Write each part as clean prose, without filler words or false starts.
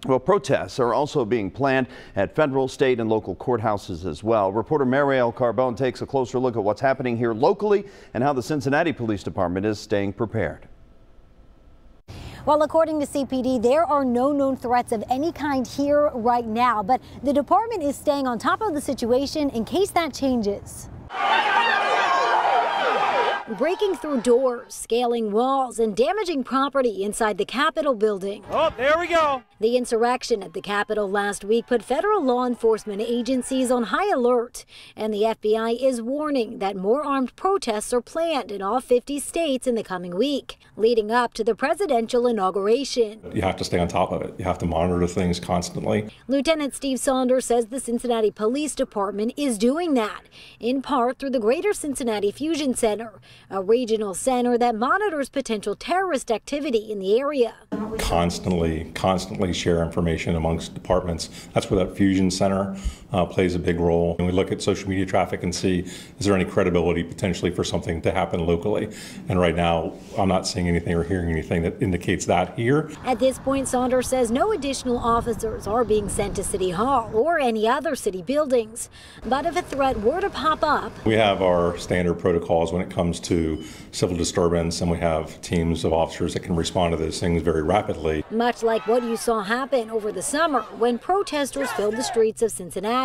Well, protests are also being planned at federal, state, and local courthouses as well. Reporter Marielle Carbone takes a closer look at what's happening here locally and how the Cincinnati Police Department is staying prepared. Well, according to CPD, there are no known threats of any kind here right now, but the department is staying on top of the situation in case that changes. Breaking through doors, scaling walls, and damaging property inside the Capitol building. Oh, there we go. The insurrection at the Capitol last week put federal law enforcement agencies on high alert, and the FBI is warning that more armed protests are planned in all 50 states in the coming week, leading up to the presidential inauguration. You have to stay on top of it. You have to monitor things constantly. Lieutenant Steve Saunders says the Cincinnati Police Department is doing that, in part through the Greater Cincinnati Fusion Center, a regional center that monitors potential terrorist activity in the area. Constantly share information amongst departments. That's where that Fusion Center plays a big role. And we look at social media traffic and see, is there any credibility potentially for something to happen locally? And right now, I'm not seeing anything or hearing anything that indicates that here. At this point, Saunders says no additional officers are being sent to City Hall or any other city buildings. But if a threat were to pop up, we have our standard protocols when it comes to civil disturbance, and we have teams of officers that can respond to those things very rapidly. Much like what you saw happen over the summer when protesters filled the streets of Cincinnati.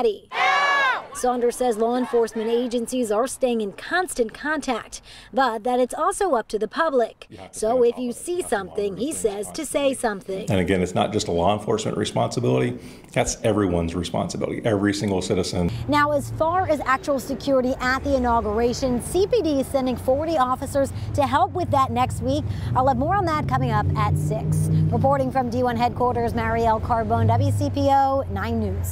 Saunders says law enforcement agencies are staying in constant contact, but that it's also up to the public. So if you see something, he says to say something. And again, it's not just a law enforcement responsibility, that's everyone's responsibility, every single citizen. Now, as far as actual security at the inauguration, CPD is sending 40 officers to help with that next week. I'll have more on that coming up at 6. Reporting from D1 headquarters, Marielle Carbone, WCPO 9 News.